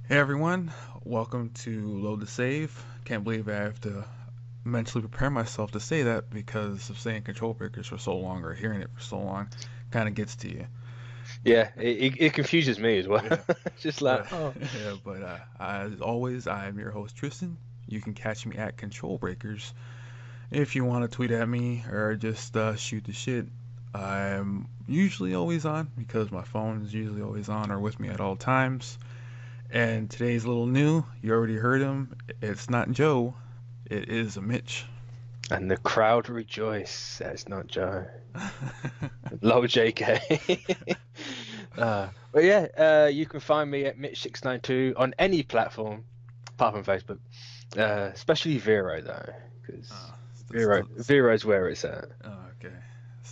Hey everyone, welcome to Load to Save. Can't believe I have to mentally prepare myself to say that because of saying control breakers for so long or hearing it for so long kind of gets to you. Yeah, it confuses me as well. Yeah, Just but like, oh, as always, I am your host Tristan. You can catch me at Control Breakers if you want to tweet at me or just shoot the shit. I'm usually always on because my phone is usually always on or with me at all times. And today's a little new. You already heard him. It's not Joe. It is Mitch. and the crowd rejoice. That's not Joe. Lol, JK. But yeah, you can find me at Mitch692 on any platform apart from Facebook. Especially Vero though, because uh, Vero's where it's at. okay.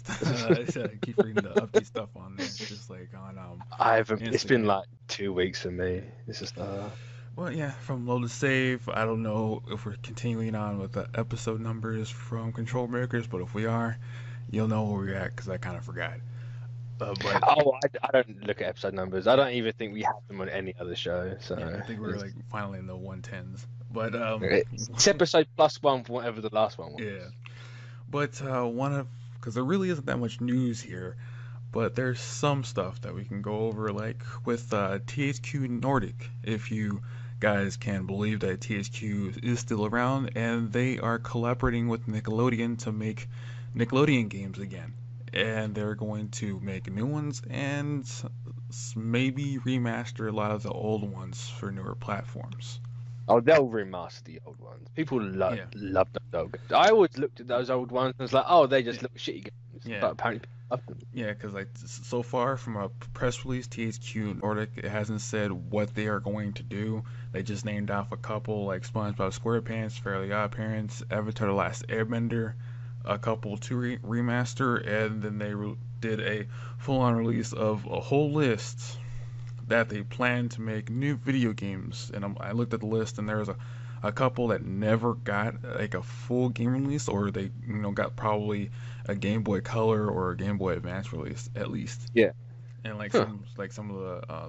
I keep reading the update stuff on there, just like on I haven't. It's been Instagram. like 2 weeks for me. It's just Well, yeah, from low to save. I don't know if we're continuing on with the episode numbers from Control Breakers, but if we are, you'll know where we're at because I kind of forgot. But I don't look at episode numbers. I yeah, don't even think we have them on any other show. yeah, I So think we're it's like finally in the 110s. But It's episode plus one for whatever the last one yeah. was. But one of because there really isn't that much news here, but there's some stuff that we can go over, like with THQ Nordic. If you guys can believe that THQ is still around, and they are collaborating with Nickelodeon to make Nickelodeon games again. And they're going to make new ones and maybe remaster a lot of the old ones for newer platforms. Oh, they'll remaster the old ones. People Yeah, love those old games. I always looked at those old ones and was like, oh, they yeah, just look shitty games. yeah. But apparently people love them. Yeah, because like so far from a press release, THQ Nordic it hasn't said what they are going to do. They just named off a couple like SpongeBob SquarePants, Fairly Odd Parents, Avatar: The Last Airbender, a couple to remaster, and then they did a full-on release of a whole list that they plan to make new video games. And I looked at the list, and there was a couple that never got like a full game release, or they got probably a Game Boy Color or a Game Boy Advance release at least. Yeah. And like Huh. some of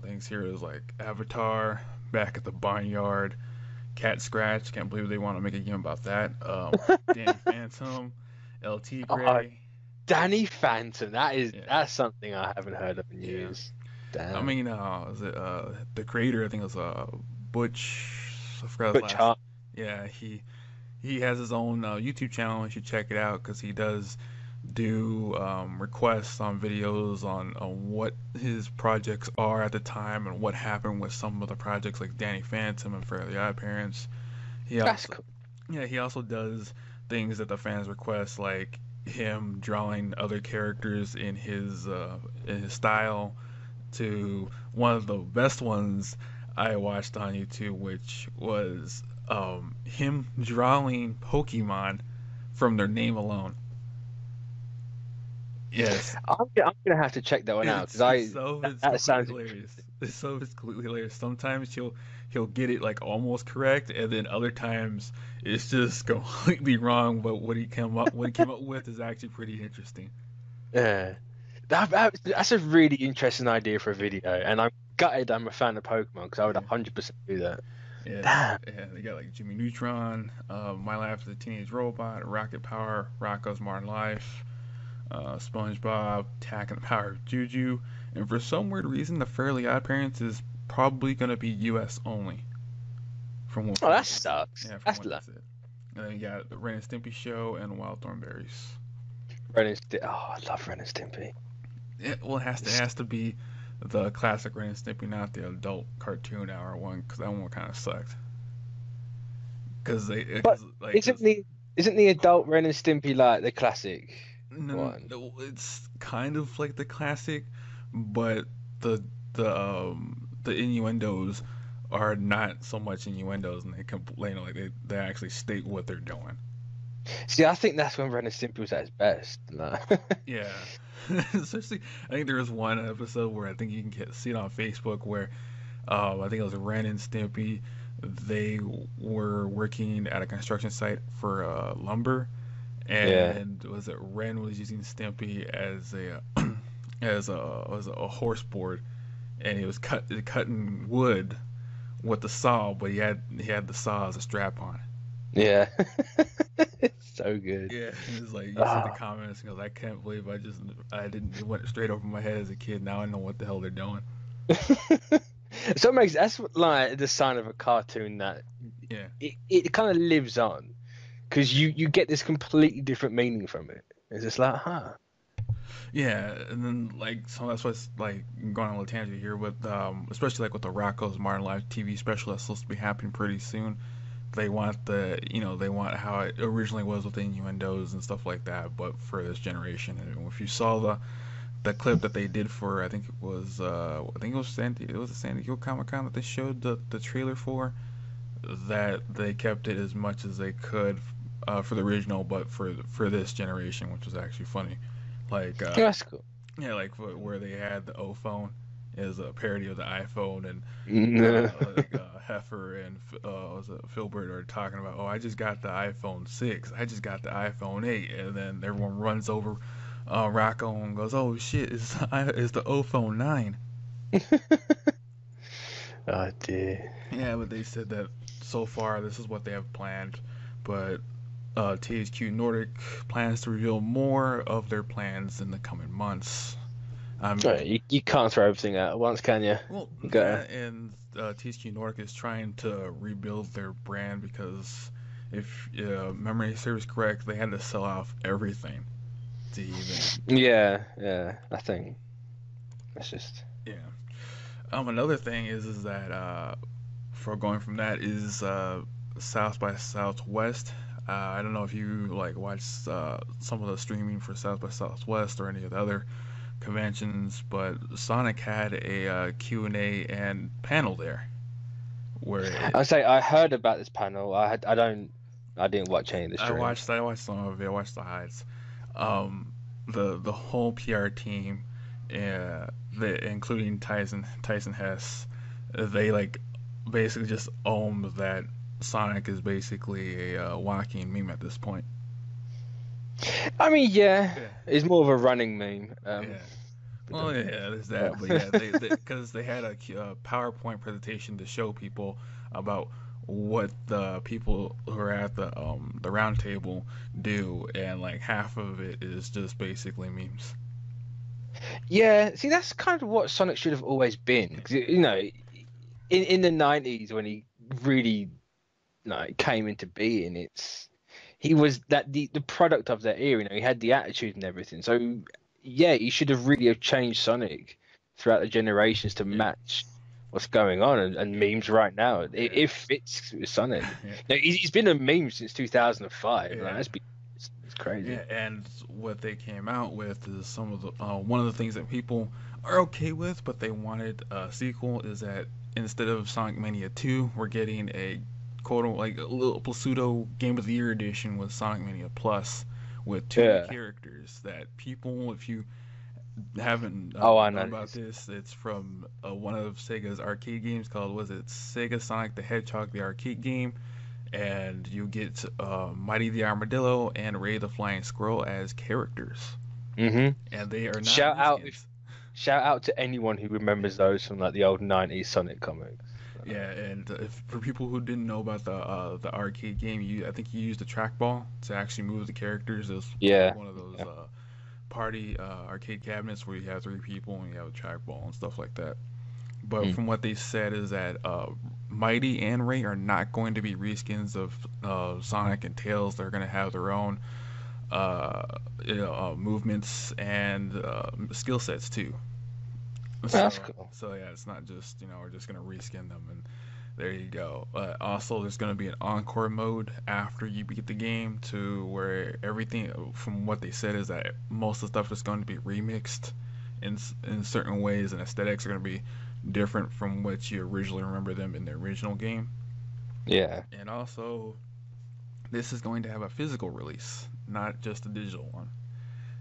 the things here is like Avatar, Back at the Barnyard, Cat Scratch. Can't believe they want to make a game about that. Danny Phantom, El Oh, Tigre. Danny Phantom. Yeah, That's something I haven't heard of in yeah. years. I Damn. mean, is it the creator? I think it was Butch. I forgot his Butch last. Hart. Yeah, he has his own YouTube channel. You should check it out because he does do requests on videos on what his projects are at the time and what happened with some of the projects like Danny Phantom and Fairly Odd Parents. He That's also cool. yeah he also does things that the fans request like him drawing other characters in his style to one of the best ones I watched on YouTube, which was him drawing Pokemon from their name alone. Yes, I'm gonna have to check that one out because it's that completely sounds hilarious. interesting. It's completely hilarious. Sometimes he'll get it like almost correct, and then other times it's just completely wrong. But what he came up with is actually pretty interesting. Yeah. That's a really interesting idea for a video, and I'm gutted I'm a fan of Pokemon because I would Yeah, 100% do that. yeah, Damn. yeah. They got like Jimmy Neutron, My Life as a Teenage Robot, Rocket Power, Rocko's Modern Life, SpongeBob, Tack and the Power of Juju, and for some weird reason, the Fairly Odd Parents is probably gonna be U.S. only. Oh, From that what they said. sucks. Yeah, from That's what they like said. And then you got the Ren and Stimpy show and Wild Thornberries. Ren and Stimpy. Oh, I love Ren and Stimpy. Well, it has to be the classic Ren and Stimpy, not the adult cartoon hour one, because that one kind of sucked. But isn't Cause the adult Ren and Stimpy like the classic one? no, it's kind of like the classic, but the the innuendos are not so much innuendos, and they complain like they actually state what they're doing. See, I think that's when Ren and Stimpy was at its best. Like, Yeah. Especially, I think there was one episode where I think you can see it on Facebook where I think it was Ren and Stimpy. They were working at a construction site for lumber, yeah. and was it Ren was using Stimpy as a as a horse board, and he was cutting wood with the saw, but he had the saw as a strap on. Yeah. It's so good. Yeah, and it's like you see the Ah. comments and goes, I can't believe I didn't it went straight over my head as a kid. Now I know what the hell they're doing. So that's like the sign of a cartoon that Yeah. it kind of lives on, because you get this completely different meaning from it. It's just like, huh. Yeah, and then like so that's what's like going on a little tangent here with especially like with the Rocco's Modern Life TV special that's supposed to be happening pretty soon. They want they want how it originally was with the innuendos and stuff like that, but for this generation. And if you saw the clip that they did for, I think it was the San Diego Comic Con that they showed the trailer for, that they kept it as much as they could for the original, but for this generation, which was actually funny. Like That's cool. yeah, like where they had the O phone is a parody of the iPhone, and Heifer and was it Filbert are talking about, oh, I just got the iPhone 6, I just got the iPhone 8, and then everyone runs over Rocco and goes, oh shit, it's the O phone 9. Oh dear. Yeah, but they said that so far this is what they have planned, but THQ Nordic plans to reveal more of their plans in the coming months. Right, you can't throw everything out at once, can you? Well, You that and THQ Nordic is trying to rebuild their brand because if memory serves correct, they had to sell off everything to even. Yeah, I think that's just. Yeah. Another thing is that for going from that is South by Southwest. I don't know if you like watched some of the streaming for South by Southwest or any of the other conventions, but Sonic had a Q&A and panel there where I say I heard about this panel. I didn't watch any of the I stream. watched some of it. I watched the highlights. The whole PR team, including Tyson Hess, they like basically just owned that Sonic is basically a walking meme at this point. I mean, yeah, Yeah. it's more of a running meme. Yeah. Well, yeah, there's that, but yeah, because they had a PowerPoint presentation to show people about what the people who are at the round table do, and like half of it is just basically memes. Yeah, see, that's kind of what Sonic should have always been. 'Cause, you know, in the 90s when he really came into being, he was the product of that era. You know, he had the attitude and everything. So yeah, he should have really have changed Sonic throughout the generations to match what's going on and memes right now. It fits with Sonic. Yeah. Now, he's been a meme since 2005. Yeah. Like, it's crazy. Yeah, and what they came out with is some of the one of the things that people are okay with, but they wanted a sequel. Is that instead of Sonic Mania 2, we're getting a quote like a little pseudo Game of the Year edition with Sonic Mania Plus, with two new characters that people, if you haven't I known know about this, it's from one of Sega's arcade games called, was it Sega Sonic the Hedgehog, the arcade game, and you get Mighty the Armadillo and Ray the Flying Squirrel as characters. Mm-hmm. And they are not Shout out to anyone who remembers those from like the old 90s Sonic comics. Yeah, and for people who didn't know about the arcade game, I think you used a trackball to actually move the characters. It was one of those party arcade cabinets where you have 3 people and you have a trackball and stuff like that. But from what they said is that Mighty and Ray are not going to be reskins of Sonic and Tails. They're going to have their own movements and skill sets too. That's cool. So yeah, it's not just we're just gonna reskin them and there you go. Also, there's gonna be an encore mode after you beat the game, to where everything from what they said is that most of the stuff is going to be remixed in certain ways, and aesthetics are gonna be different from what you originally remember them in the original game. Yeah. And also, this is going to have a physical release, not just a digital one.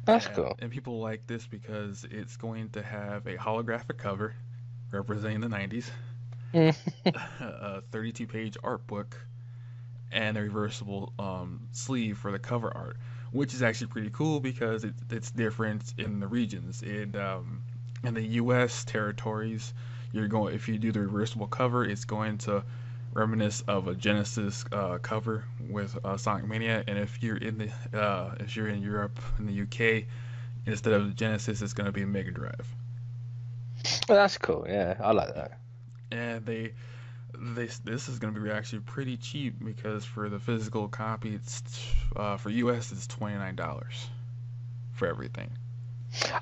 That's cool. And people like this because it's going to have a holographic cover representing the 90s, a 32-page art book, and a reversible sleeve for the cover art, which is actually pretty cool because it's different in the regions. In the U.S. territories, if you do the reversible cover, it's going to reminisce of a Genesis cover with Sonic Mania, and if you're in Europe, in the UK, instead of Genesis, it's going to be Mega Drive. Well, that's cool. Yeah, I like that. And this is going to be actually pretty cheap because for the physical copy, it's for US it's $29 for everything.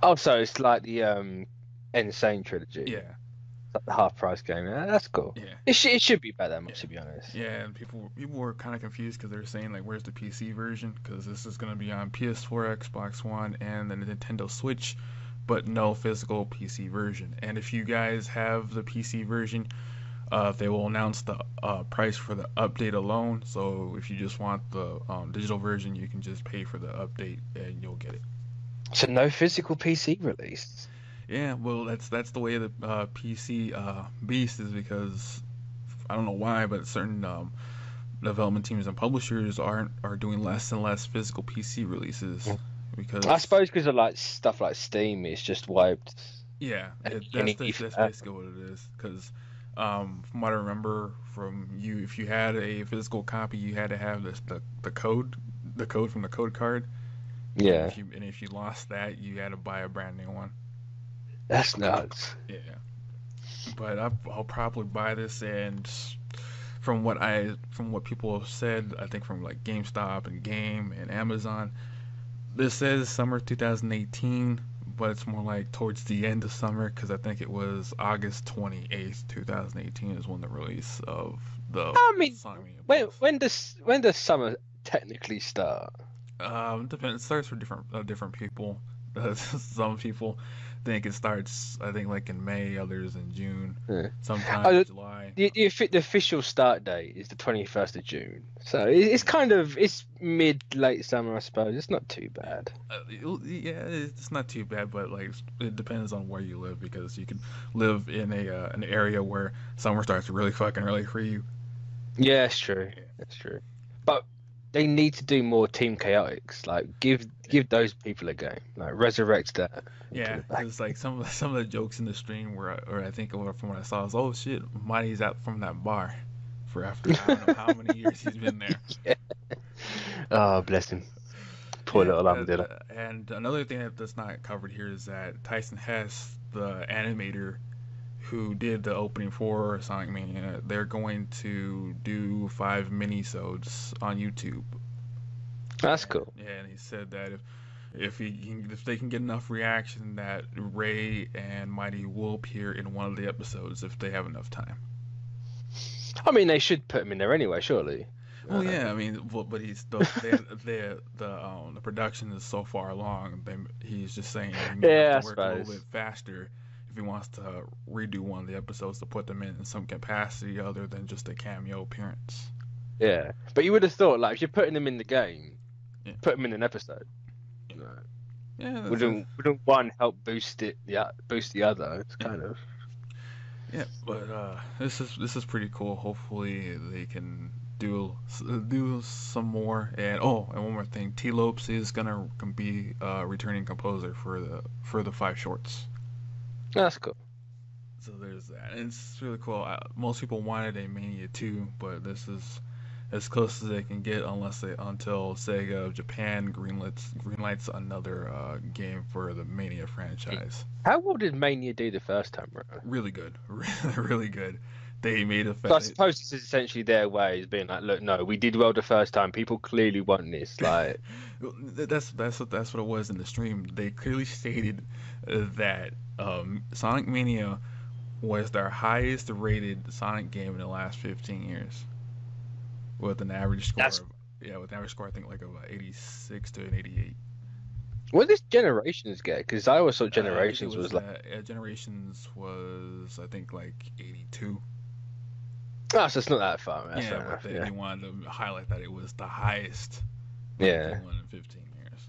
Oh, so it's like the Insane trilogy. Yeah. Like the half price game. Yeah, that's cool. Yeah. It should be about that much, to be honest. Yeah, and people were kind of confused because they're saying like, where's the PC version? Because this is going to be on PS4, Xbox One, and the Nintendo Switch, but no physical PC version. And if you guys have the PC version, they will announce the price for the update alone. So if you just want the digital version, you can just pay for the update and you'll get it. So no physical PC release. Yeah, well, that's the way the PC beast is, because I don't know why, but certain development teams and publishers are doing less and less physical PC releases because I suppose because of like stuff like Steam, it's just wiped. Yeah, that's basically what it is. Because from what I remember from you, if you had a physical copy, you had to have the code from the code card. Yeah. And if you lost that, you had to buy a brand new one. That's nuts. Yeah. But I'll probably buy this, and from what people have said, I think from like GameStop and Game and Amazon, this says summer 2018, but it's more like towards the end of summer, because I think it was August 28th, 2018 is when the release of the. I mean, when does summer technically start? Depends. It starts for different people. Some people think it starts, I think, like in May, others in June, sometimes in July. The official start date is the 21st of June, so it's mid-late summer, I suppose. It's not too bad. Yeah, it's not too bad, but like it depends on where you live, because you can live in an area where summer starts really fucking early for you. Yeah, it's true. That's true. But they need to do more Team Chaotix. Like, give those people a game. Like, resurrect that. Yeah, it's like some of the jokes in the stream or I think from what I saw is, oh shit, Mighty's out from that bar for after I don't know how many years he's been there. Yeah. Oh, bless him. Poor little Armadillo. And another thing that's not covered here is that Tyson Hess, the animator who did the opening for Sonic Mania, they're going to do 5 minisodes on YouTube. That's cool. Yeah, and he said that if they can get enough reaction, that Ray and Mighty will appear in one of the episodes if they have enough time. I mean, they should put him in there anyway, surely. Well, yeah, I mean, but the production is so far along. He's just saying he has to work a little bit faster if he wants to redo one of the episodes to put them in some capacity other than just a cameo appearance. Yeah, but you would have thought, like, if you're putting them in the game, put them in an episode. Yeah. Yeah. Wouldn't one help boost the other? It's kind of. Yeah, but this is pretty cool. Hopefully they can do some more. And one more thing, T. Lopes is gonna be returning composer for the 5 shorts. That's cool. So there's that. And it's really cool. Most people wanted a Mania 2, but this is as close as they can get until Sega of Japan greenlights another game for the Mania franchise. How well did Mania do the first time around? Really good. Really good. They made a So I suppose this is essentially their way, is being like, look, no, we did well the first time. People clearly want this. Like, that's what it was in the stream. They clearly stated that Sonic Mania was their highest rated Sonic game in the last 15 years, with an average score I think like of 86 to an 88. What did Generations get? Because I always thought Generations was like Generations was, I think, like 82. Oh, so it's not that far. But they wanted to highlight that it was the highest one in 15 years.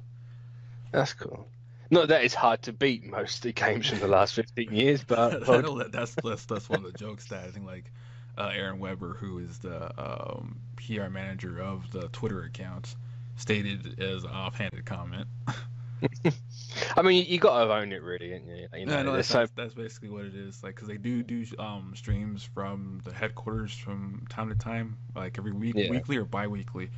That's cool. Not that it's hard to beat most of the games from the last 15 years, but I know that's one of the jokes that I think, like, Aaron Weber, who is the PR manager of the Twitter accounts, stated as an offhanded comment. I mean, you got to own it, really, ain't you? You Yeah, know, no, there's so that's basically what it is. Like, cause they do streams from the headquarters from time to time, like every week, yeah, weekly or bi-weekly.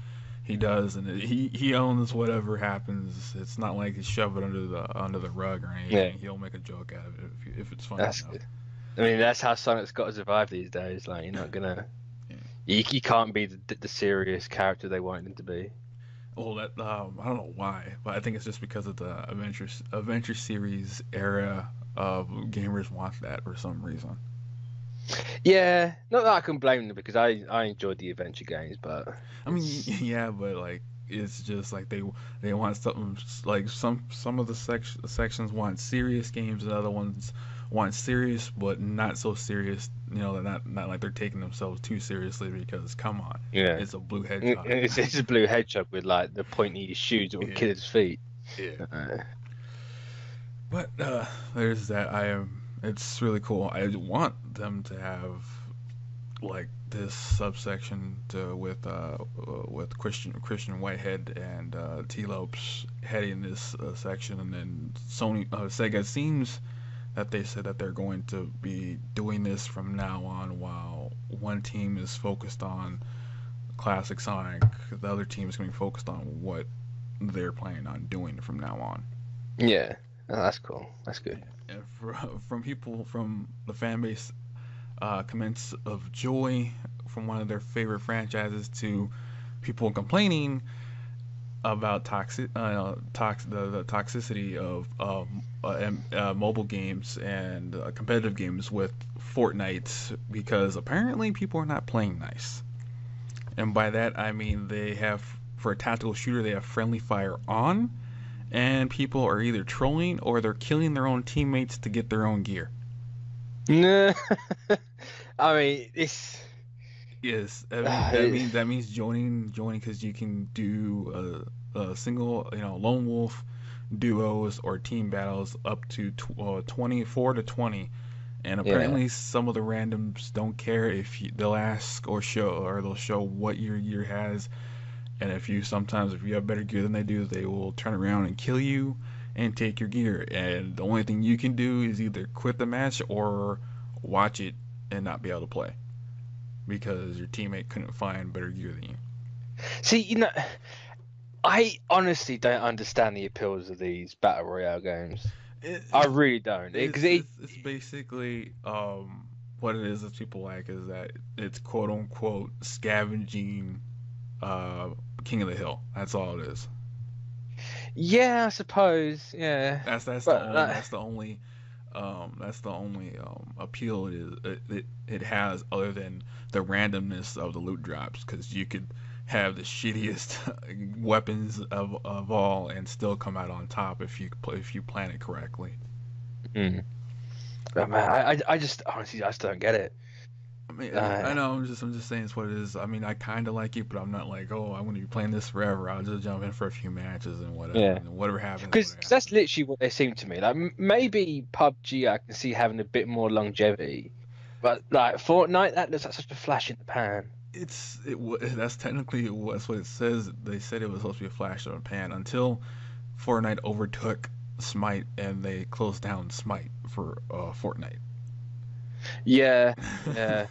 He does, and he owns whatever happens. It's not like he shove it under the rug or yeah. anything. He'll make a joke out of it if it's funny That's enough. good. I mean, that's how Sonic's got to survive these days. Like, you're not gonna, Yeah. you can't be the serious character they want him to be. Well, that I don't know why, but I think it's just because of the Adventure series era of gamers want that for some reason. Yeah, not that I can blame them because I enjoyed the adventure games, but I mean, yeah, but like it's just like they want something like some of the sections want serious games, and other ones want serious but not so serious. You know, they're not like they're taking themselves too seriously because come on, yeah, it's a blue hedgehog. it's a blue hedgehog with like the pointy shoes that will Yeah, kill his feet. yeah. Uh, But there's that. I am. It's really cool. I want them to have like this subsection with Christian Whitehead and T Lopes heading this section, and then Sega. It seems that they said that they're going to be doing this from now on, while one team is focused on classic Sonic, the other team is going to be focused on what they're planning on doing from now on. yeah, oh, that's cool. That's good. And from people from the fan base, comments of joy from one of their favorite franchises to people complaining about the toxicity of mobile games and competitive games with Fortnite, because apparently people are not playing nice. And by that I mean they have, for a tactical shooter, they have friendly fire on, and people are either trolling or they're killing their own teammates to get their own gear. No, I mean this. Yes, that means joining because you can do a single, lone wolf duos or team battles up to 24 to 20, and Yeah. apparently some of the randoms don't care if they'll ask or they'll show what your gear has, and if you have better gear than they do, they will turn around and kill you and take your gear, and the only thing you can do is either quit the match or watch it and not be able to play because your teammate couldn't find better gear than you. See, I honestly don't understand the appeals of these battle royale games. It, I really don't. it's basically what it is that people like is that it's quote unquote scavenging uh, King of the Hill. That's all it is. Yeah, I suppose. Yeah, That's the but only appeal it has, other than the randomness of the loot drops, because you could have the shittiest weapons of all and still come out on top if you plan it correctly. mm. But man, I just honestly I just don't get it. I mean, I Uh, know. I'm just saying it's what it is. I mean, I kind of like it, but I'm not like, oh, I'm going to be playing this forever. I'll just jump in for a few matches and whatever, yeah, and whatever happens, because whatever happens. that's literally what they seem to me. Like maybe PUBG I can see having a bit more longevity, but like Fortnite that looks like such a flash in the pan. That's technically that's what it says. They said it was supposed to be a flash in the pan until Fortnite overtook Smite and they closed down Smite for Fortnite. Yeah, yeah.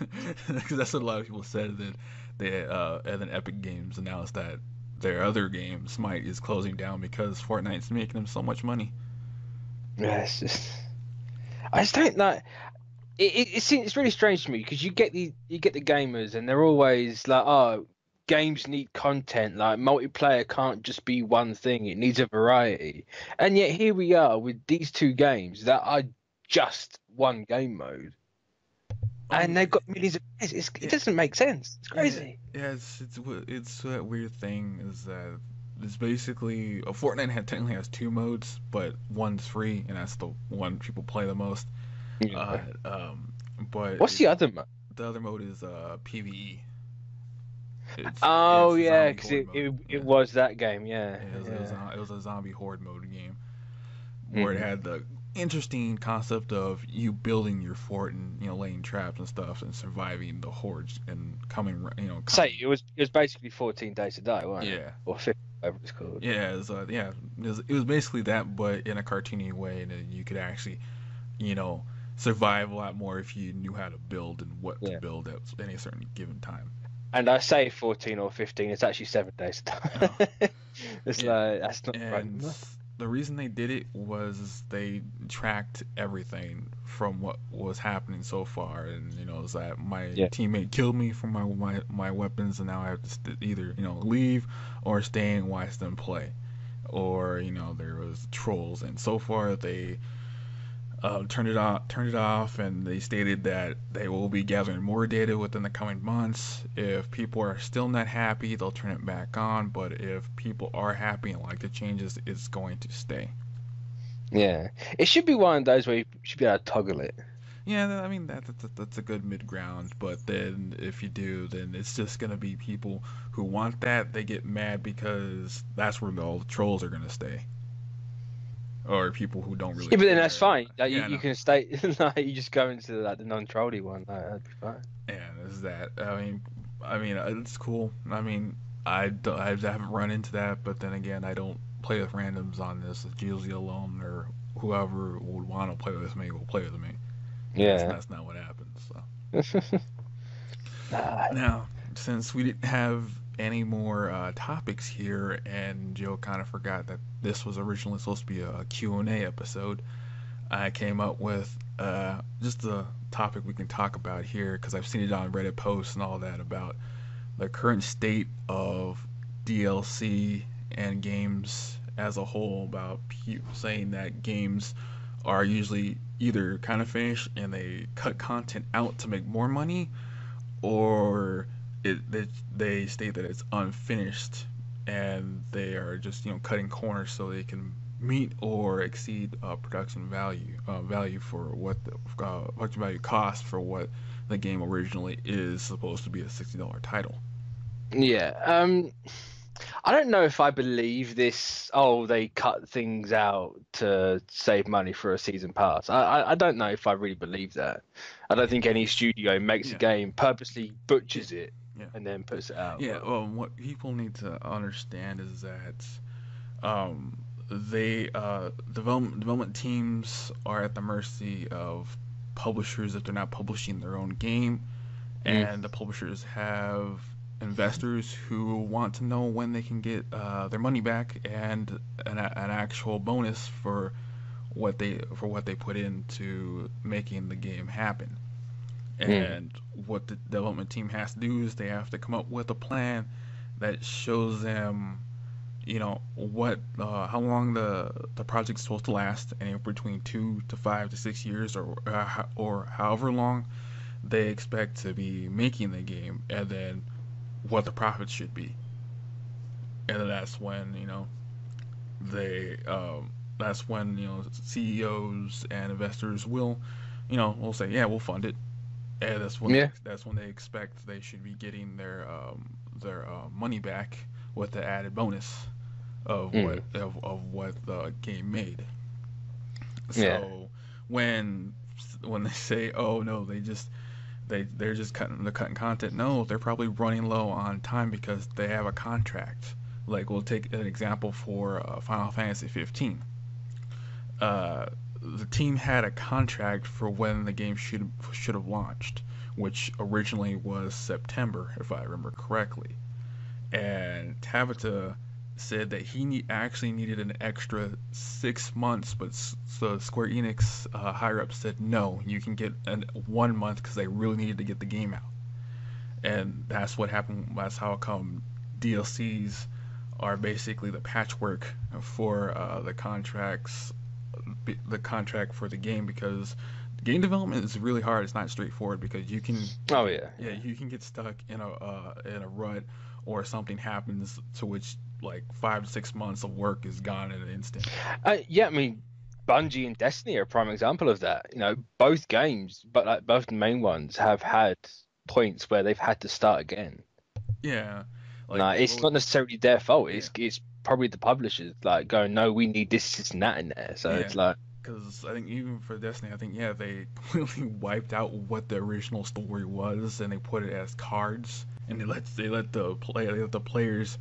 Because that's what a lot of people said. That and then Epic Games announced that their other game Smite is closing down because Fortnite's making them so much money. Yeah, it's just I just don't like. It's really strange to me because you get the gamers and they're always like, oh, games need content. Like multiplayer can't just be one thing; it needs a variety. And yet here we are with these two games that are just one game mode, I and mean, they've got millions of. It yeah, doesn't make sense. It's yeah, crazy. yeah. It's that weird thing is that it's basically Fortnite technically has two modes, but one's free, and that's the one people play the most. Uh, Yeah. but What's the other one? the other mode is PVE. Oh It's a yeah, zombie because horde mode. it Yeah, was that game. Yeah, yeah, yeah. it was a zombie horde mode game where it Mm. had the interesting concept of you building your fort and laying traps and stuff and surviving the hordes and coming. Say it was basically 14 days to die, wasn't it? Yeah, Or 15. whatever it's called. Yeah, it was basically that, but in a cartoony way, and then you could actually, you know, survive a lot more if you knew how to build and what to Yeah. build at any certain given time. And I say 14 or 15, it's actually 7 days. Oh, It's yeah, like, that's not right and enough. the reason they did it was they tracked everything from what was happening so far, and you know, it was that my Yeah. teammate killed me for my weapons, and now I have to either leave or stay and watch them play, or there was trolls, and so far they turned it off, and they stated that they will be gathering more data within the coming months. If people are still not happy, they'll turn it back on. But if people are happy and like the changes, it's going to stay. Yeah. It should be one of those where you should be able to toggle it. Yeah, I mean that's a good mid ground. But then if you do, then it's just gonna be people who want that. They get mad because that's where all the trolls are gonna stay, or people who don't really Yeah, but then that's care. fine. Like, Yeah, you no. can stay, like, you just go into like the non-trolly one. Like, that'd be fine. Yeah, is that. I mean, it's cool. I mean, I haven't run into that, but then again, I don't play with randoms on this. It's usually alone or whoever would want to play with me will play with me. And Yeah. that's not what happens. So Nah. now, since we didn't have any more topics here, and Joe kind of forgot that this was originally supposed to be a Q&A episode, I came up with just a topic we can talk about here because I've seen it on Reddit posts and all that about the current state of DLC and games as a whole. About people saying that games are usually either kind of finished and they cut content out to make more money, or they state that it's unfinished and they are just cutting corners so they can meet or exceed production value for what the production value cost for what the game originally is supposed to be a $60 title. Yeah. I don't know if I believe this. Oh, they cut things out to save money for a season pass. I don't know if I really believe that. I don't think any studio makes a Yeah, game, purposely yeah, butchers it, yeah, and then puts it out. yeah. But What people need to understand is that um, they development teams are at the mercy of publishers if they're not publishing their own game, mm, and the publishers have investors who want to know when they can get their money back and an actual bonus for what they put into making the game happen. mm, And what the development team has to do is they have to come up with a plan that shows them what how long the project's supposed to last, anywhere between 2 to 5 to 6 years, or however long they expect to be making the game, and then what the profits should be. And then they that's when CEOs and investors will say, yeah, we'll fund it. And yeah, that's when they expect they should be getting their money back with the added bonus of mm, what the game made. yeah, So when they say, oh no, they're just cutting content, no, they're probably running low on time because they have a contract. Like, we'll take an example for Final Fantasy 15. The team had a contract for when the game should have launched, which originally was September, if I remember correctly. And Tabata said that actually needed an extra 6 months, but so Square Enix higher up said no, you can get 1 month because they really needed to get the game out. And that's what happened. That's how come DLCs are basically the patchwork for the contract for the game, because game development is really hard. It's not straightforward because oh yeah, yeah, you can get stuck in a rut, or something happens to which like 5 to 6 months of work is gone in an instant. yeah. I mean, Bungie and Destiny are a prime example of that. Both games, but like both the main ones, have had points where they've had to start again. Yeah, like No, it's not necessarily their fault. yeah, It's probably the publishers like going, no, we need this and that in there. So yeah. it's like, Because I think even for Destiny, I think yeah they completely wiped out what the original story was, and they put it as cards, and they let the players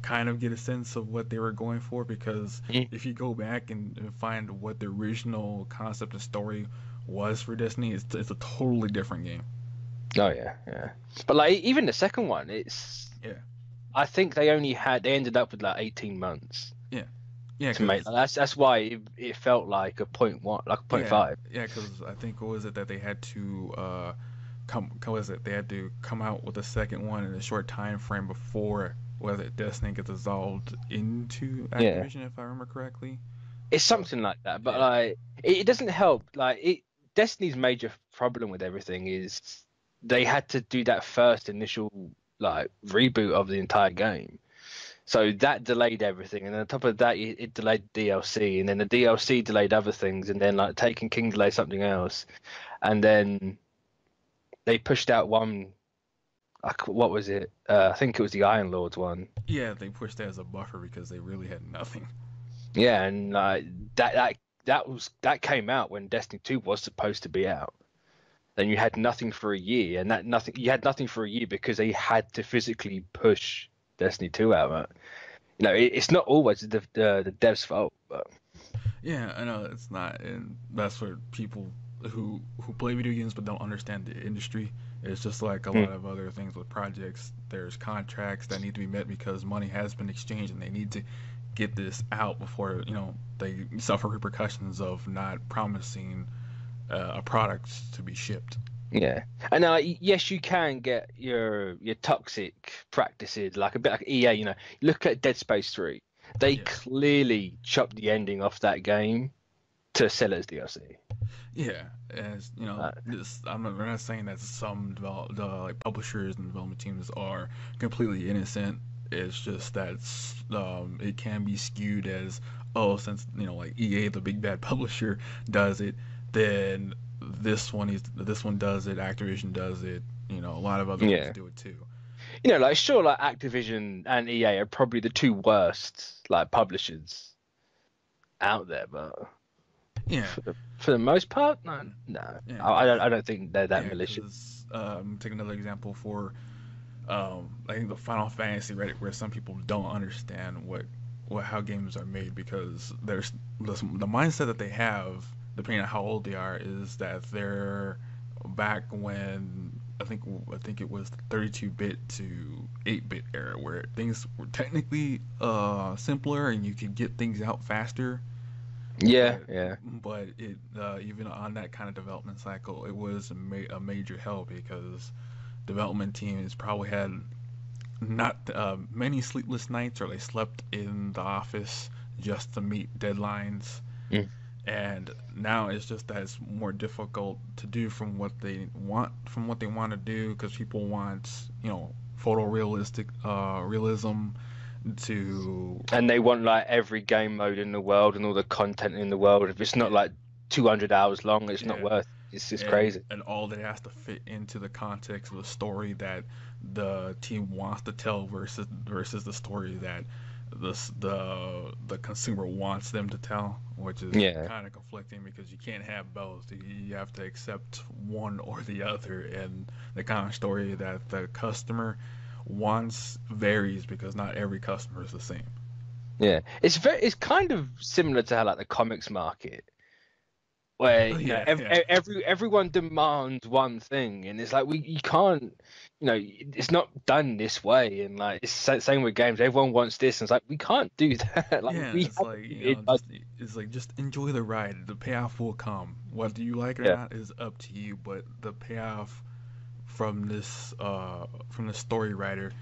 kind of get a sense of what they were going for, because Mm. if you go back and find what the original concept and story was for Destiny, it's a totally different game. Oh yeah, yeah. But like even the second one, it's Yeah, I think they ended up with like 18 months yeah, yeah. to make. That's why it felt like a point one, like a point Yeah, five. yeah, because I think what was it that they had to what was it? They had to come out with a second one in a short time frame before, was it, Destiny gets dissolved into Yeah, Activision, if I remember correctly. it's So something like that. But yeah, like it doesn't help. Like it, Destiny's major problem with everything is they had to do that first initial like reboot of the entire game. So that delayed everything, and on top of that, it delayed DLC, and then the DLC delayed other things, and then like Taken King delayed something else, and then they pushed out one. What was it? I think it was the Iron Lords one. yeah, they pushed that as a buffer because they really had nothing. Yeah, and that came out when Destiny 2 was supposed to be out. Then you had nothing for a year, and you had nothing for a year because they had to physically push Destiny 2 out. It's not always the devs' fault, but Yeah, I know it's not, and that's what people who play video games but don't understand the industry. It's just like a lot of other things with projects. There's contracts that need to be met because money has been exchanged, and they need to get this out before they suffer repercussions of not promising a product to be shipped. yeah. And yes, you can get your toxic practices like a bit like EA. Look at Dead Space 3. They Yeah, clearly chopped the ending off that game to sell it as DLC. yeah. As you know, Uh, this we're not saying that some like publishers and development teams are completely innocent. It's just that it can be skewed as, oh, since like EA, the big bad publisher, does it, then this one does it. Activision does it. A lot of other ones yeah. do it too. Like sure, like Activision and EA are probably the two worst like publishers out there, but Yeah, for the most part, no. yeah, I don't think they're that yeah. malicious. Because take another example for I think the Final Fantasy Reddit, where some people don't understand what how games are made, because there's the mindset that they have, depending on how old they are, is that they're back when I think it was the 32-bit to 8-bit era, where things were technically simpler and you could get things out faster. Yeah, But yeah, it even on that kind of development cycle, it was a major help, because development teams probably had not many sleepless nights, or they slept in the office just to meet deadlines. mm, And now it's just that it's more difficult to do from what they want to do, because people want photorealistic realism to. and they want like every game mode in the world and all the content in the world. If it's not Yeah, like 200 hours long, it's not yeah. worth. It's just and crazy. and all that has to fit into the context of the story that the team wants to tell, versus the story that the consumer wants them to tell, which is Yeah, kind of conflicting, because you can't have both. You have to accept one or the other, and the kind of story that the customer wants varies, because not every customer is the same. yeah. It's kind of similar to how like the comics market, where Oh yeah, yeah, everyone demands one thing, and it's like you can't, it's not done this way, and like it's same with games. Everyone wants this, and it's like we can't do that. Like yeah. we It's have like it. it's like, just enjoy the ride. The payoff will come. Whether you like it or Yeah, not is up to you. But the payoff from the story writer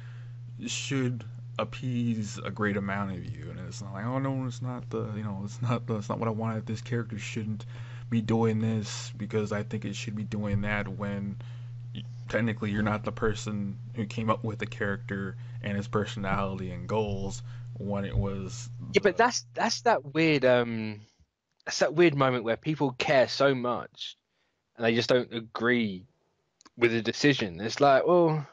should appease a great amount of you. And it's not like, oh no, it's not it's not what I wanted. This character shouldn't be doing this because I think it should be doing that, when technically you're not the person who came up with the character and his personality and goals, when it was yeah, but the. that's that weird moment where people care so much and they just don't agree with the decision. It's like, well,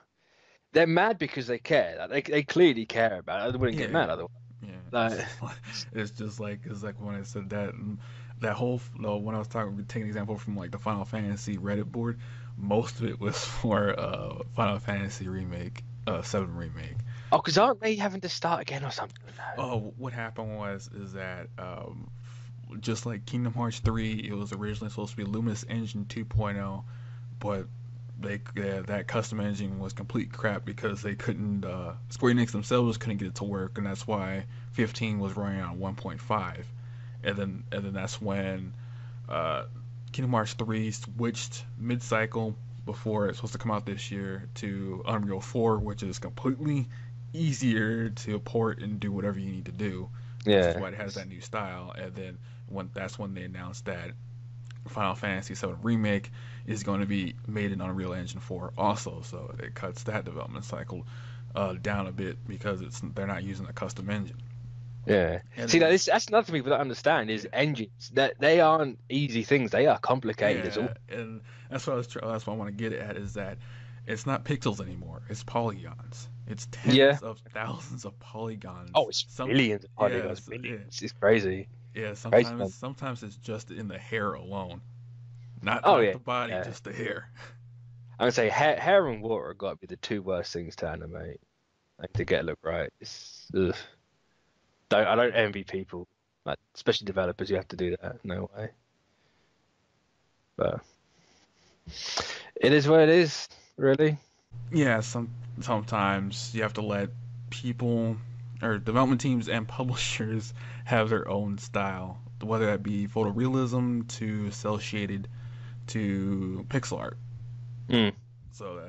they're mad because they care. Like, they clearly care about it. They wouldn't get Yeah, mad otherwise. yeah. Like, It's just like when I said that whole when I was taking an example from like the Final Fantasy Reddit board, most of it was for Final Fantasy remake, 7 remake. Oh, because aren't they having to start again or something? No. Oh, what happened is that just like Kingdom Hearts 3, it was originally supposed to be Luminous Engine 2.0, but that custom engine was complete crap because they couldn't Square Enix themselves couldn't get it to work, and that's why 15 was running on 1.5, and then that's when Kingdom Hearts 3 switched mid-cycle before it's supposed to come out this year to Unreal 4, which is completely easier to port and do whatever you need to do. Yeah. Which is why it has that new style. And then that's when they announced that Final Fantasy VII Remake is going to be made in Unreal Engine 4 also. So it cuts that development cycle down a bit because they're not using a custom engine. Yeah. And See, then, that's another thing people don't understand is engines. That they aren't easy things. They are complicated as well. and that's what that's what I want to get at is that it's not pixels anymore. It's polygons. It's tens of thousands of polygons. Oh, it's billions of polygons. Yeah, billions. It's crazy. Yeah, Crazy, sometimes it's just in the hair alone, not the body, just the hair. I would say hair and water have got to be the two worst things to animate, like to get it look right. It's ugh. I don't envy people, like especially developers. You have to do that. No way. But it is what it is, really. Yeah, sometimes you have to let people or development teams and publishers have their own style, whether that be photorealism to cel shaded to pixel art. So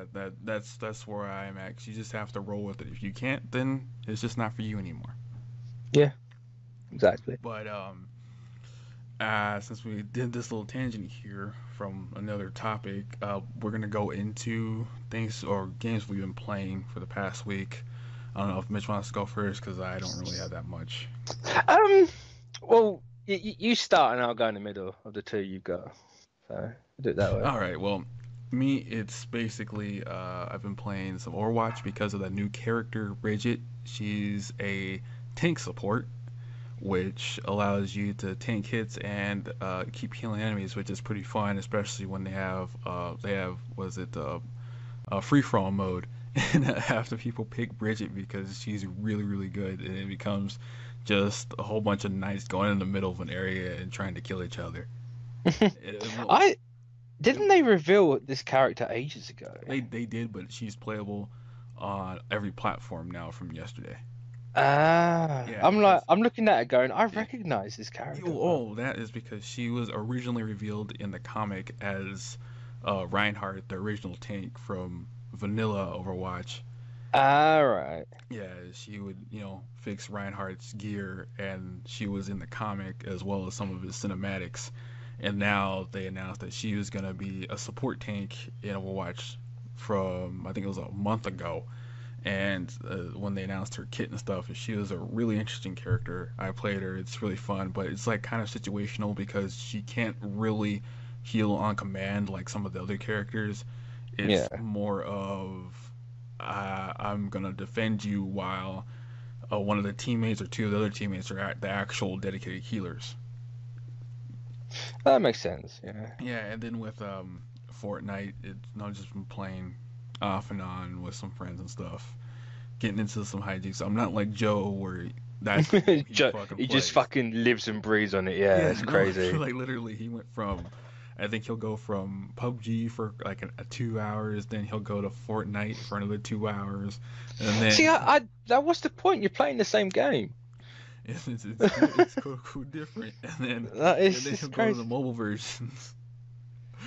that's where I am at. You just have to roll with it. If you can't, then it's just not for you anymore. Yeah, exactly. But since we did this little tangent here from another topic, we're gonna go into things or games we've been playing for the past week. I don't know if Mitch wants to go first because I don't really have that much. Well, you start and I'll go in the middle of the two you've got. So I'll do it that way. All right. Well, me, it's basically I've been playing some Overwatch because of the new character Bridget. She's a tank support, which allows you to tank hits and keep healing enemies, which is pretty fun, especially when they have free for all mode, and half the people pick Bridget because she's really really good, and it becomes just a whole bunch of knights going in the middle of an area and trying to kill each other. Didn't they reveal this character ages ago? They did, but she's playable on every platform now from yesterday. Yeah, I'm looking at it going, I recognize this character. Oh, that is because she was originally revealed in the comic as Reinhardt, the original tank from vanilla Overwatch. Right. Yeah, she would, fix Reinhardt's gear, and she was in the comic as well as some of his cinematics. And now they announced that she was going to be a support tank in Overwatch from, I think it was a month ago. And when they announced her kit and stuff, she was a really interesting character. I played her. It's really fun, but it's like kind of situational because she can't really heal on command like some of the other characters. It's more of I'm going to defend you while one of the teammates or two of the other teammates are the actual dedicated healers. That makes sense, yeah. Yeah, and then with Fortnite, I've just been playing off and on with some friends and stuff, getting into some hijinks. I'm not like Joe where that's he just fucking lives and breathes on it. Yeah, it's crazy. Like literally, he went from, I think he'll go from PUBG for like 2 hours, then he'll go to Fortnite for another 2 hours, and then see, what's the point? You're playing the same game. It's cool different, and then he'll go to the mobile versions.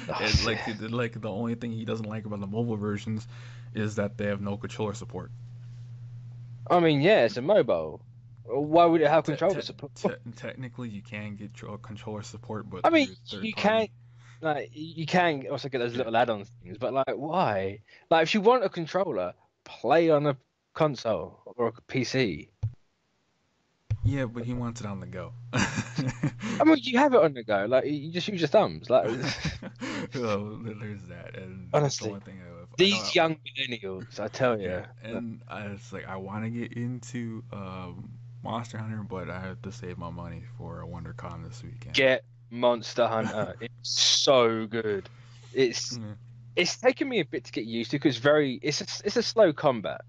And like the only thing he doesn't like about the mobile versions is that they have no controller support. I mean, yeah, it's a mobile. Why would it have controller support? Technically, you can get controller support, but I mean, you can also get those little add-on things. But like, why? Like, if you want a controller, play on a console or a PC. Yeah, but he wants it on the go. I mean, you have it on the go. Like, you just use your thumbs. Like, well, there's that. And honestly, that's the one thing these young millennials, I tell you. Yeah, and it's like I want to get into Monster Hunter, but I have to save my money for a WonderCon this weekend. Get Monster Hunter. It's so good. It's taken me a bit to get used to because it's a slow combat.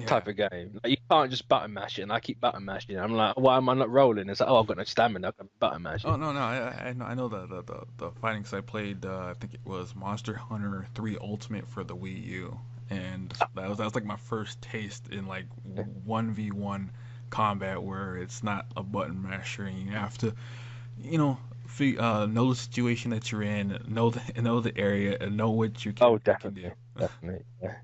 Yeah. type of game. Like, you can't just button mash it, and I keep button mashing it. I'm like, why am I not rolling? It's like, oh, I've got no stamina. I can button mash Oh it. no, no, I know the fighting, 'cause I played I think it was Monster Hunter 3 Ultimate for the Wii U, and that was like my first taste in like 1v1 combat where it's not a button masher and you have to, you know, know the situation that you're in, know the area, and know what you Oh, can do. definitely, definitely. Yeah.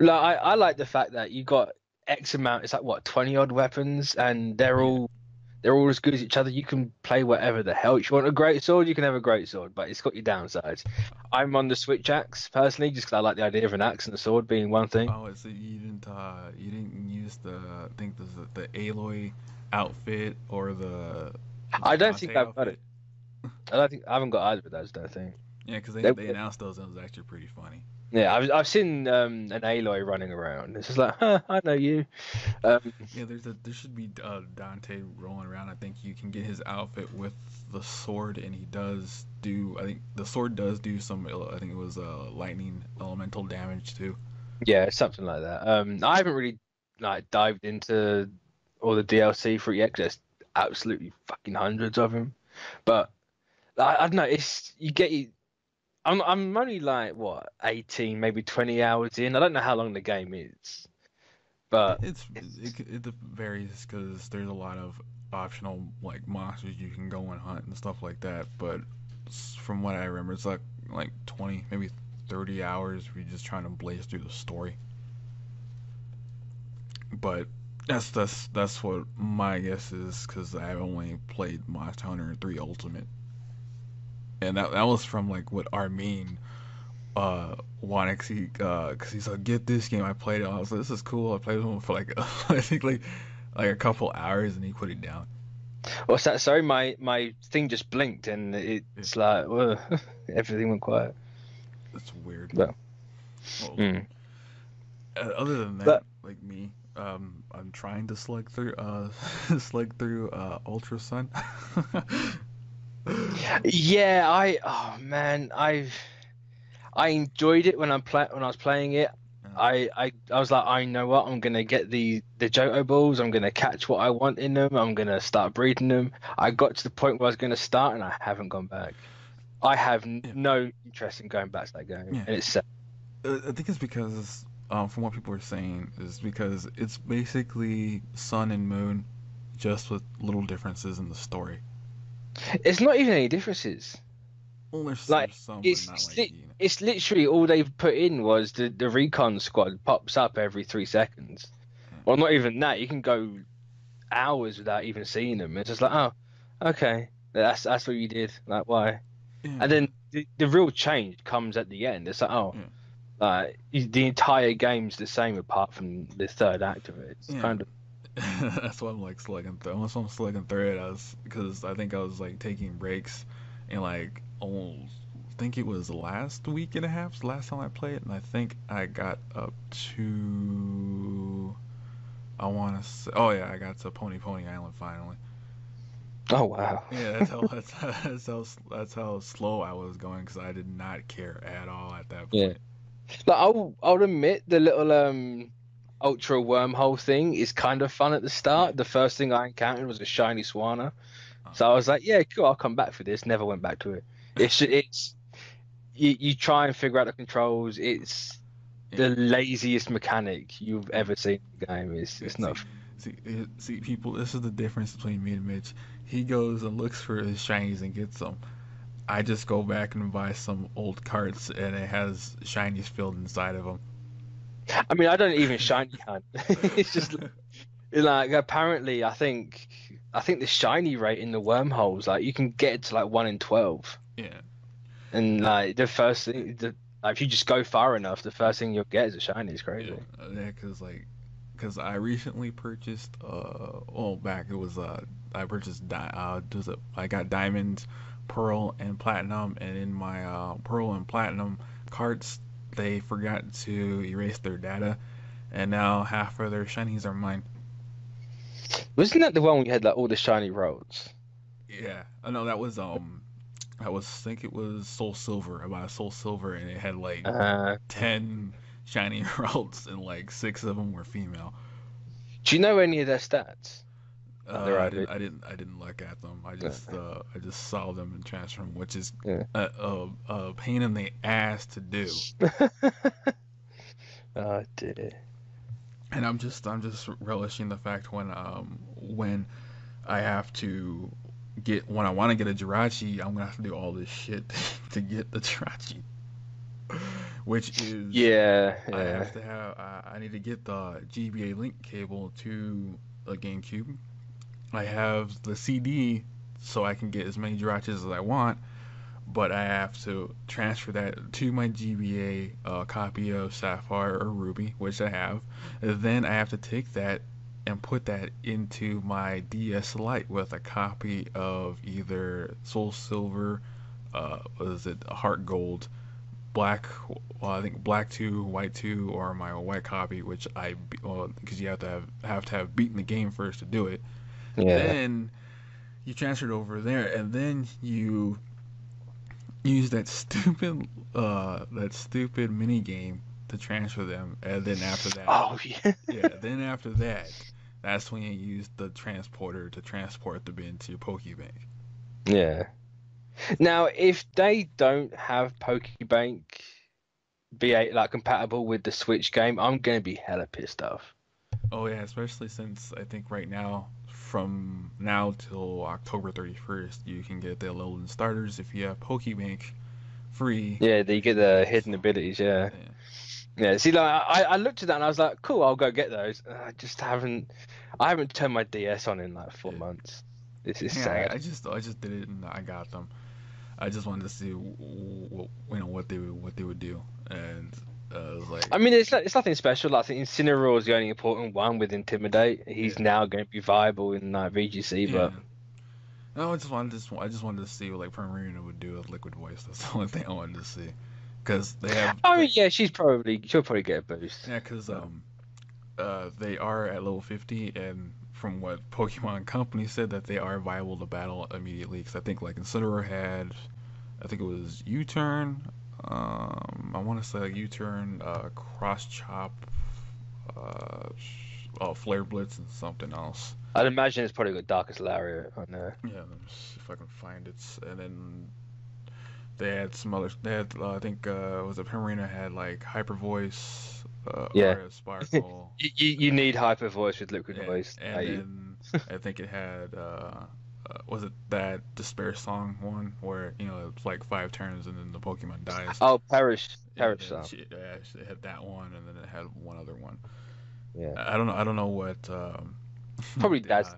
Like I like the fact that you got X amount. It's like what 20 odd weapons, and Yeah. they're all as good as each other. You can play whatever the hell. If you want a great sword, you can have a great sword, but it's got your downsides. I'm on the Switch axe personally, just 'cause I like the idea of an axe and a sword being one thing. Oh, so you didn't use the I think the Aloy outfit or the I don't think Dante I've got it. outfit. I haven't got either of those. Don't think. Yeah, because They, they announced those and it was actually pretty funny. yeah, I've seen an Aloy running around. It's just like, huh, I know you. Um, Yeah, there should be Dante rolling around. I think you can get his outfit with the sword, and he does do. I think the sword does do some. I think it was lightning elemental damage too. yeah, something like that. I haven't really like dived into all the DLC for it yet 'cause there's absolutely fucking hundreds of them. But I don't know. It's you get you. I'm only like what 18, maybe 20 hours in. I don't know how long the game is, but It varies because there's a lot of optional like monsters you can go and hunt and stuff like that. But from what I remember, it's like 20, maybe 30 hours if you're just trying to blaze through the story. But that's what my guess is because I've only played Monster Hunter 3 Ultimate, and that was from like what Armin wanted because he's like, get this game. I played it. I was like, this is cool. I played it for like I think like a couple hours and he put it down. what's that? Sorry, my thing just blinked and Yeah, it's like everything went quiet. that's weird. But, Well, mm. other than that, But like me, I'm trying to slug through slug through Ultra Sun. yeah, oh man, I enjoyed it when I was playing it. I was like, I know what, I'm gonna get the Johto balls. I'm gonna catch what I want in them. I'm gonna start breeding them. I got to the point where I was gonna start, and I haven't gone back. I have Yeah, no interest in going back to that game, yeah. and it's sad. I think it's because, from what people are saying, is because it's basically Sun and Moon, just with little differences in the story. It's not even any differences. Well, Like there's some, but it's not it's, like li- it's literally all they've put in was the recon squad pops up every 3 seconds. Well, not even that. You can go hours without even seeing them. It's just like, oh, okay, that's what you did. Like, why? yeah, And then the real change comes at the end. It's like, oh, yeah, the entire game's the same apart from the third act of it. It's yeah. kind of That's why I'm like slugging through. Once I'm slugging through it, I was because I think I was like taking breaks, and like almost I think it was last week and a half, the last time I played, and I think I got up to I want to say, oh yeah, I got to Pony Island finally. oh wow. Yeah, that's how slow I was going because I did not care at all at that Yeah. point. Like I'll admit the little ultra wormhole thing is kind of fun at the Yeah. start. The first thing I encountered was a shiny Swanna. Uh, So I was like, yeah, cool, I'll come back for this. Never went back to it. It's you try and figure out the controls. It's yeah. the laziest mechanic you've ever seen in the game. Yeah, It's not. see, people. This is the difference between me and Mitch. He goes and looks for his shinies and gets them. I just go back and buy some old carts, and it has shinies filled inside of them. I mean, I don't even shiny hunt. It's just like apparently, I think the shiny rate in the wormholes, like you can get it to like 1 in 12, Yeah, and like the first thing, like, if you just go far enough, the first thing you'll get is a shiny. It's yeah, crazy. yeah. Cause I recently purchased well back it was I purchased I got diamonds, pearl and platinum, and in my pearl and platinum carts they forgot to erase their data, and now half of their shinies are mine. Wasn't that the one where you had like all the shiny roads? Yeah, I know I think it was Soul Silver. I bought a Soul Silver and it had like Uh, 10 shiny emeralds, and like 6 of them were female. Do you know any of their stats? I didn't look at them. I just saw them and transferred them, which is Yeah. a pain in the ass to do. Oh dear. And I'm just relishing the fact when I have to when I want to get a Jirachi, I'm gonna have to do all this shit to get the Jirachi. Which is I have to have I need to get the GBA link cable to a GameCube. I have the CD so I can get as many Jirachis as I want, but I have to transfer that to my GBA copy of Sapphire or Ruby, which I have. And then I have to take that and put that into my DS Lite with a copy of either Soul Silver, what is it, Heart Gold, Black, well, I think Black 2, White 2, or my white copy, which because you have to have beaten the game first to do it. Yeah. Then you transfer it over there, and then you use that stupid mini game to transfer them, and then after that, then after that, that's when you use the transporter to transport them into your Pokebank. Yeah. Now, if they don't have Pokebank be like compatible with the Switch game, I'm gonna be hella pissed off. Oh yeah, especially since I think right now, from now till October 31st, you can get the Alolan starters if you have Pokebank free. Yeah, you get the hidden abilities. Yeah. See, like I looked at that and I was like, cool, I'll go get those. I just haven't turned my DS on in like 4 months. This is sad. I just did it and I got them. I just wanted to see what they would do, and it was like, I mean, it's nothing special. Like, I think Incineroar is the only important one with Intimidate. He's now going to be viable in VGC, but no, I just wanted to see what like Primarina would do with Liquid Voice. That's the only thing I wanted to see, because they have. Oh yeah, she'll probably get a boost. Yeah, because they are at level 50, and from what Pokemon Company said, that they are viable to battle immediately. Because I think like Incineroar had, I think it was U-Turn. I want to say like U-Turn, Cross Chop, Flare Blitz, and something else. I'd imagine it's probably got Darkest Lariat on there. Yeah, let me see if I can find it. And then they had some other. They had, I think, was it Primarina had like Hyper Voice. Sparkle. you need Hyper Voice with Liquid Voice. And then I think it had was it that Despair Song one where it's like 5 turns and then the Pokemon dies. Oh, Perish Song. It had that one, and then it had one other one. Yeah. I don't know what. Probably that's.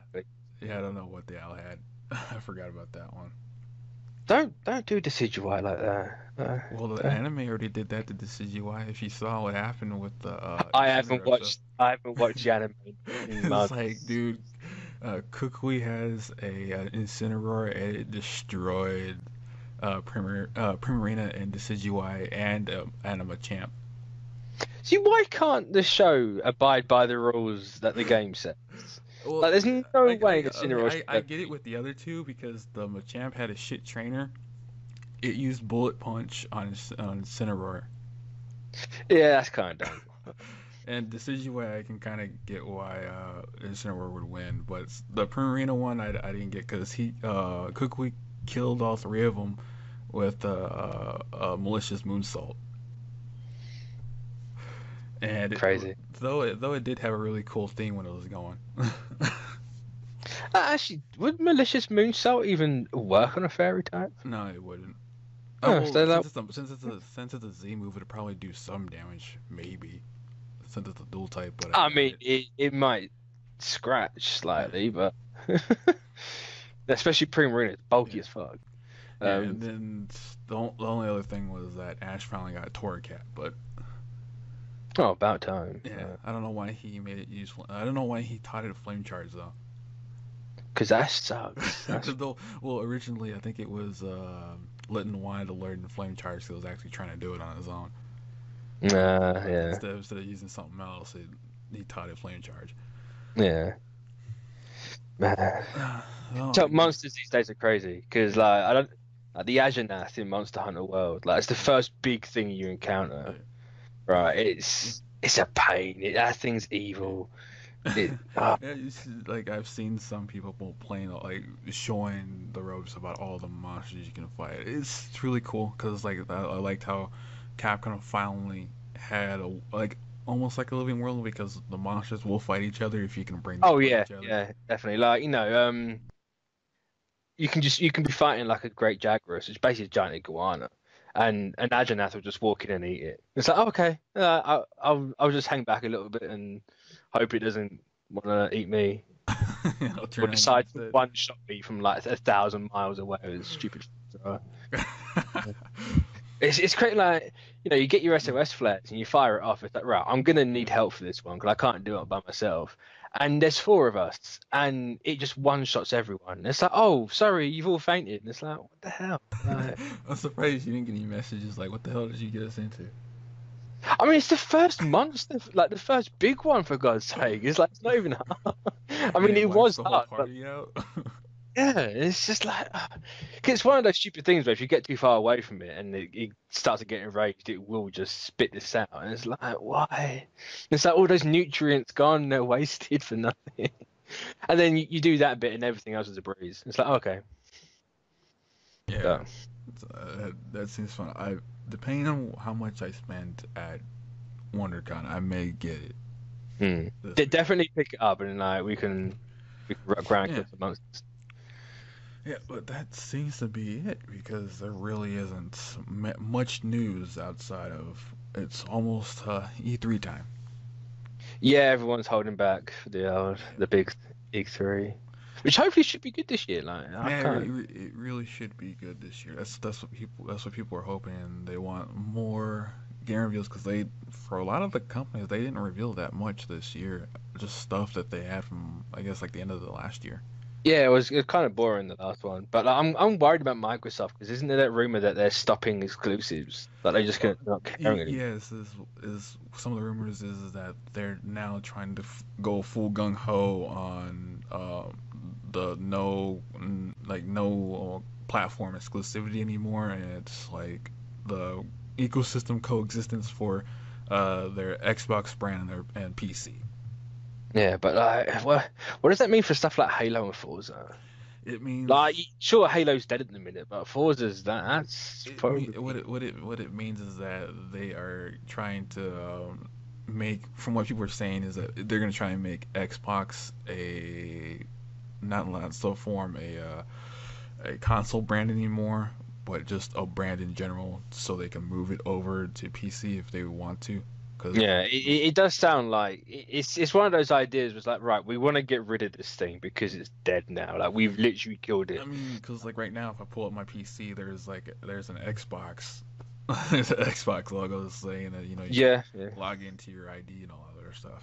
Yeah, I don't know what the owl had. I forgot about that one. Don't do Decidueye like that. Well, the anime already did that to Decidueye. If you saw what happened with the. I haven't watched the anime. It's like, dude, Kukui has a Incineroar, and it destroyed Primarina and Decidueye and a Machamp. See, why can't the show abide by the rules that the game sets? Well, like, there's no way Incineroar. I get it with the other two because the Machamp had a shit trainer. It used Bullet Punch on Incineroar. Yeah, that's kind of dumb. And Decidueye, I can kind of get why Incineroar would win, but the Primarina one I didn't get because Kukui killed all 3 of them with a malicious moonsault. And crazy. Though it did have a really cool theme when it was going. Actually, would malicious moonsault even work on a fairy type? No, it wouldn't. Since it's a Z move, it'd probably do some damage, maybe. Since it's a dual type, but I mean, it might scratch slightly, but especially Primarina, it's bulky as fuck. And then the only other thing was that Ash finally got a Torracat, but. Oh, about time. Yeah, I don't know why he made it useful. I don't know why he taught it a flame charge though. Because that sucks. Well, originally I think it was Litton wanted to learn the flame charge, so he was actually trying to do it on his own. Yeah. Instead of using something else, he taught it flame charge. Yeah. Man. So monsters these days are crazy because the Azanath in Monster Hunter World, like it's the first big thing you encounter. Right, it's a pain. That thing's evil. It, Yeah, like I've seen some people playing like showing the ropes about all the monsters you can fight. It's really cool because like I liked how Capcom finally had a like almost like a living world because the monsters will fight each other if you can bring them oh to yeah, each other. yeah, definitely. Like you can be fighting like a great jaguar, which is basically a giant iguana, and an Adjanath will just walk in and eat it. It's like, oh, okay, I'll just hang back a little bit and hope it doesn't want to eat me, I'll or turn on you decide to instead. one shot me from like 1,000 miles away with stupid. It's great, like you get your SOS flares and you fire it off. It's like, right, I'm gonna need help for this one because I can't do it by myself. And there's four of us, and it just one shots everyone. It's like, oh, sorry, you've all fainted. And it's like, what the hell? Like, I'm surprised you didn't get any messages like, "What the hell did you get us into?" I mean, it's the first monster, like the first big one, for God's sake. It's like it's not even hard. I And mean, it it wipes was the whole hard, but party out. yeah, it's just like it's one of those stupid things where if you get too far away from it and it starts to get enraged, it will just spit this out, and it's like, why? It's like all those nutrients gone, they're wasted for nothing. And then you do that bit, and everything else is a breeze. It's like, okay, Yeah, so, that seems fun. Depending on how much I spend at WonderCon, I may get it this week. definitely pick it up, and like we can rank Yeah, up amongst us. yeah, but that seems to be it because there really isn't much news outside of it's almost E3 time. Yeah, everyone's holding back for the big three, which hopefully should be good this year. Like I Yeah, can't. it really should be good this year. That's what people are hoping. And they want more game reveals because they for a lot of the companies they didn't reveal that much this year. Just stuff that they had from I guess like the end of the last year. Yeah, it was kind of boring the last one, but like, I'm worried about Microsoft because isn't there that rumor that they're stopping exclusives, that they're just Uh, gonna not caring anymore? yes, is some of the rumors is that they're now trying to go full gung ho on the no platform exclusivity anymore, and it's like the ecosystem coexistence for their Xbox brand and their and PC. Yeah, but like, what does that mean for stuff like Halo and Forza? It means Like, sure, Halo's dead at the minute, but Forza's that's probably what it means is that they are trying to make from what people are saying is that they're going to try and make Xbox a not so form a console brand anymore, but just a brand in general, so they can move it over to PC if they want to. Because yeah. It does sound like it's one of those ideas. Was like, right, we want to get rid of this thing because it's dead now. Like we've literally killed it. I mean, because like right now, if I pull up my PC, there's an Xbox, there's an Xbox logo saying that you Yeah, yeah. can log into your ID and all that other stuff.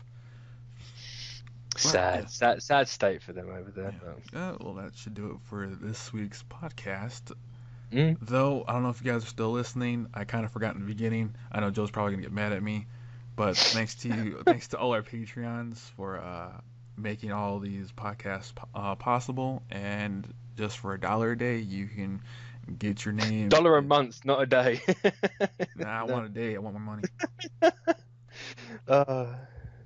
Well, yeah, Sad state for them over there. yeah, But... well, that should do it for this week's podcast. Mm. Though I don't know if you guys are still listening. I kind of forgot in the beginning. I know Joe's probably gonna get mad at me, but thanks to you, thanks to all our Patreons for making all these podcasts possible. And just for $1 a day, you can get your name. Dollar a month, not a day. Nah, I No. want a day. I want my money. Uh,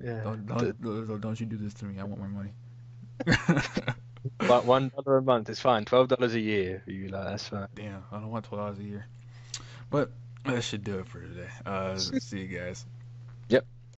yeah. Don't you do this to me. I want my money. But $1 a month is fine. $12 a year for you, like that's fine. Damn, I don't want $12 a year. But that should do it for today. See you guys. Yep.